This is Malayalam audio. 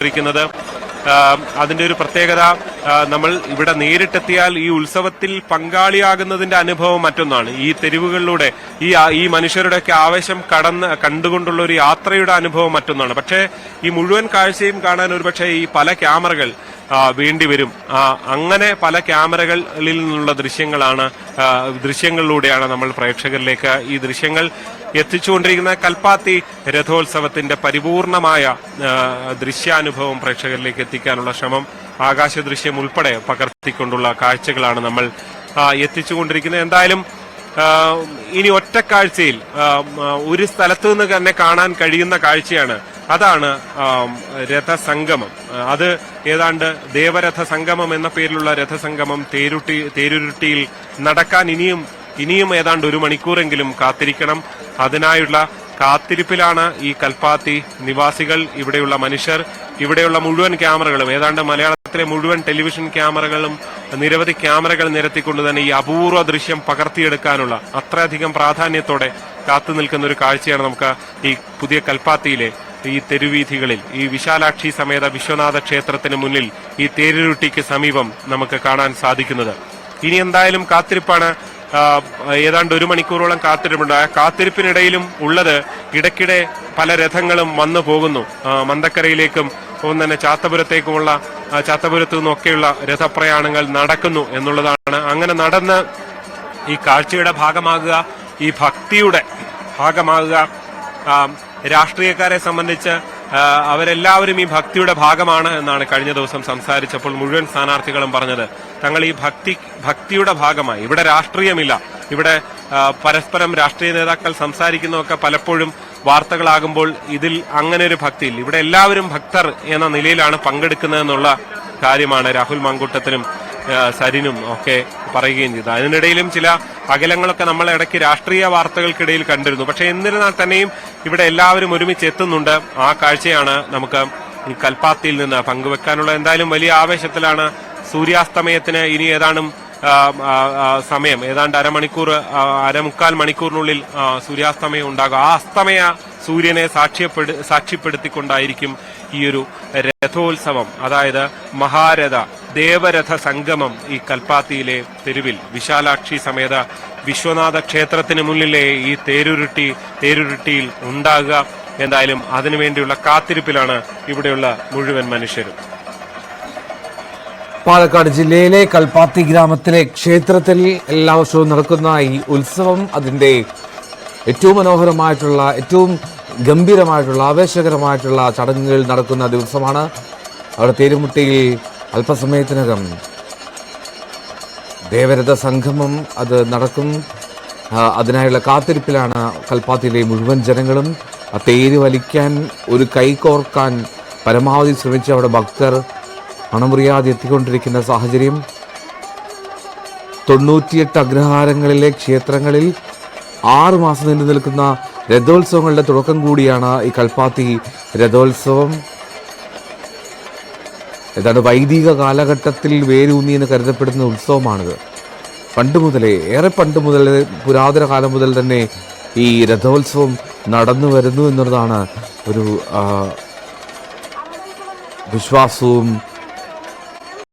എത്തിച്ചുകൊണ്ടിരിക്കുന്നത്. അതിന്റെ ഒരു പ്രത്യേകത, നമ്മൾ ഇവിടെ നേരിട്ടെത്തിയാൽ ഈ ഉത്സവത്തിൽ പങ്കാളിയാകുന്നതിന്റെ അനുഭവം മറ്റൊന്നാണ്. ഈ തെരുവുകളിലൂടെ ഈ മനുഷ്യരുടെയൊക്കെ ആവേശം കണ്ടുകൊണ്ടുള്ള ഒരു യാത്രയുടെ അനുഭവം മറ്റൊന്നാണ്. പക്ഷേ ഈ മുഴുവൻ കാഴ്ചയും കാണാൻ ഒരുപക്ഷെ ഈ പല ക്യാമറകൾ വേണ്ടിവരും. അങ്ങനെ പല ക്യാമറകളിൽ നിന്നുള്ള ദൃശ്യങ്ങളിലൂടെയാണ് നമ്മൾ പ്രേക്ഷകരിലേക്ക് ഈ ദൃശ്യങ്ങൾ എത്തിച്ചുകൊണ്ടിരിക്കുന്ന. കൽപ്പാത്തി രഥോത്സവത്തിന്റെ പരിപൂർണമായ ദൃശ്യാനുഭവം പ്രേക്ഷകരിലേക്ക് എത്തിക്കാനുള്ള ശ്രമം ആകാശ ദൃശ്യം ഉൾപ്പെടെ പകർത്തിക്കൊണ്ടുള്ള കാഴ്ചകളാണ് നമ്മൾ എത്തിച്ചുകൊണ്ടിരിക്കുന്നത്. എന്തായാലും ഇനി ഒറ്റക്കാഴ്ചയിൽ ഒരു സ്ഥലത്തു നിന്ന് തന്നെ കാണാൻ കഴിയുന്ന കാഴ്ചയാണ്. അതാണ് രഥസംഗമം. അത് ഏതാണ്ട് ദേവരഥ സംഗമം എന്ന പേരിലുള്ള രഥസംഗമം തേരുരുട്ടിയിൽ നടക്കാൻ ഇനിയും ഏതാണ്ട് 1 മണിക്കൂറെങ്കിലും കാത്തിരിക്കണം. അതിനായുള്ള കാത്തിരിപ്പിലാണ് ഈ കൽപ്പാത്തി നിവാസികൾ, ഇവിടെയുള്ള മനുഷ്യർ, ഇവിടെയുള്ള മുഴുവൻ ക്യാമറകളും, ഏതാണ്ട് മലയാളത്തിലെ മുഴുവൻ ടെലിവിഷൻ ക്യാമറകളും നിരവധി ക്യാമറകൾ നിരത്തിക്കൊണ്ട് തന്നെ ഈ അപൂർവ ദൃശ്യം പകർത്തിയെടുക്കാനുള്ള അത്രയധികം പ്രാധാന്യത്തോടെ കാത്തു നിൽക്കുന്ന ഒരു കാഴ്ചയാണ് നമുക്ക് ഈ പുതിയ കൽപ്പാത്തിയിലെ ഈ തെരുവീഥികളിൽ, ഈ വിശാലാക്ഷി സമേത വിശ്വനാഥ ക്ഷേത്രത്തിന് മുന്നിൽ ഈ തേരുരുട്ടിക്ക് സമീപം നമുക്ക് കാണാൻ സാധിക്കുന്നത്. ഇനി എന്തായാലും കാത്തിരിപ്പാണ്. ഏതാണ്ട് 1 മണിക്കൂറോളം കാത്തിരിപ്പുണ്ട്. ആ കാത്തിരിപ്പിനിടയിലും ഉള്ളത് ഇടയ്ക്കിടെ പല രഥങ്ങളും വന്നു പോകുന്നു. മന്തക്കരയിലേക്കും തന്നെ ചാത്തപുരത്തു നിന്നൊക്കെയുള്ള രഥപ്രയാണങ്ങൾ നടക്കുന്നു എന്നുള്ളതാണ്. അങ്ങനെ നടന്ന് ഈ കാഴ്ചയുടെ ഭാഗമാകുക, ഈ ഭക്തിയുടെ ഭാഗമാകുക, രാഷ്ട്രീയക്കാരെ സംബന്ധിച്ച് അവരെല്ലാവരും ഈ ഭക്തിയുടെ ഭാഗമാണ് എന്നാണ് കഴിഞ്ഞ ദിവസം സംസാരിച്ചപ്പോൾ മുഴുവൻ സ്ഥാനാർത്ഥികളും പറഞ്ഞത്. തങ്ങൾ ഈ ഭക്തിയുടെ ഭാഗമായി, ഇവിടെ രാഷ്ട്രീയമില്ല, ഇവിടെ പരസ്പരം രാഷ്ട്രീയ നേതാക്കൾ സംസാരിക്കുന്നതൊക്കെ പലപ്പോഴും വാർത്തകളാകുമ്പോൾ ഇതിൽ അങ്ങനെ ഒരു ഭക്തിയില്ല. ഇവിടെ എല്ലാവരും ഭക്തർ എന്ന നിലയിലാണ് പങ്കെടുക്കുന്നതെന്നുള്ള കാര്യമാണ് രാഹുൽ മാങ്കൂട്ടത്തിനും സരിനും ഒക്കെ പറയുകയും ചെയ്തു. അതിനിടയിലും ചില അകലങ്ങളൊക്കെ നമ്മൾ ഇടയ്ക്ക് രാഷ്ട്രീയ വാർത്തകൾക്കിടയിൽ കണ്ടിരുന്നു. പക്ഷെ എന്നിരുന്നാൽ തന്നെയും ഇവിടെ എല്ലാവരും ഒരുമിച്ച് എത്തുന്നുണ്ട്. ആ കാഴ്ചയാണ് നമുക്ക് ഈ കൽപ്പാത്തിയിൽ നിന്ന് പങ്കുവെക്കാനുള്ള. എന്തായാലും വലിയ ആവേശത്തിലാണ്. സൂര്യാസ്തമയത്തിന് ഇനി ഏതാണ്ട് സമയം, ഏതാണ്ട് 1.25 മണിക്കൂറിനുള്ളിൽ സൂര്യാസ്തമയം ഉണ്ടാകും. ആ അസ്തമയ സൂര്യനെ സാക്ഷ്യപ്പെടുത്തിക്കൊണ്ടായിരിക്കും ഈ ഒരു രഥോത്സവം, അതായത് മഹാരഥ ദേവരഥ സംഗമം ഈ കൽപ്പാത്തിയിലെ തെരുവിൽ വിശാലാക്ഷി സമേത വിശ്വനാഥ ക്ഷേത്രത്തിന് മുന്നിലെ ഈ തേരുരുട്ടിയിൽ ഉണ്ടാകുക. എന്തായാലും അതിനുവേണ്ടിയുള്ള കാത്തിരിപ്പിലാണ് ഇവിടെയുള്ള മുഴുവൻ മനുഷ്യരും. പാലക്കാട് ജില്ലയിലെ കൽപ്പാത്തി ഗ്രാമത്തിലെ ക്ഷേത്രത്തിൽ എല്ലാ വർഷവും നടക്കുന്ന ഈ ഉത്സവം അതിന്റെ ഏറ്റവും മനോഹരമായിട്ടുള്ള, ഏറ്റവും ഗംഭീരമായിട്ടുള്ള, ആവേശകരമായിട്ടുള്ള ചടങ്ങുകൾ നടക്കുന്ന ദിവസമാണ്. അവിടെ തേരുമുട്ടിയിൽ അല്പസമയത്തിനകം ദേവരഥ സംഗമം അത് നടക്കും. അതിനായുള്ള കാത്തിരിപ്പിലാണ് കൽപ്പാത്തിയിലെ മുഴുവൻ ജനങ്ങളും. ആ തേര് വലിക്കാൻ, ഒരു കൈകോർക്കാൻ പരമാവധി ശ്രമിച്ച അവിടെ ഭക്തർ മണമുറിയാതെ എത്തിക്കൊണ്ടിരിക്കുന്ന സാഹചര്യം. 98 അഗ്രഹാരങ്ങളിലെ ക്ഷേത്രങ്ങളിൽ 6 മാസം നീണ്ടു നിൽക്കുന്ന രഥോത്സവങ്ങളുടെ തുടക്കം കൂടിയാണ് ഈ കൽപ്പാത്തി രഥോത്സവം. ഏതാണ്ട് വൈദിക കാലഘട്ടത്തിൽ വേരൂന്നി എന്ന് കരുതപ്പെടുന്ന ഉത്സവമാണിത്. ഏറെ പണ്ട് മുതലേ പുരാതന കാലം മുതൽ തന്നെ ഈ രഥോത്സവം നടന്നു വരുന്നു എന്നുള്ളതാണ് ഒരു വിശ്വാസവും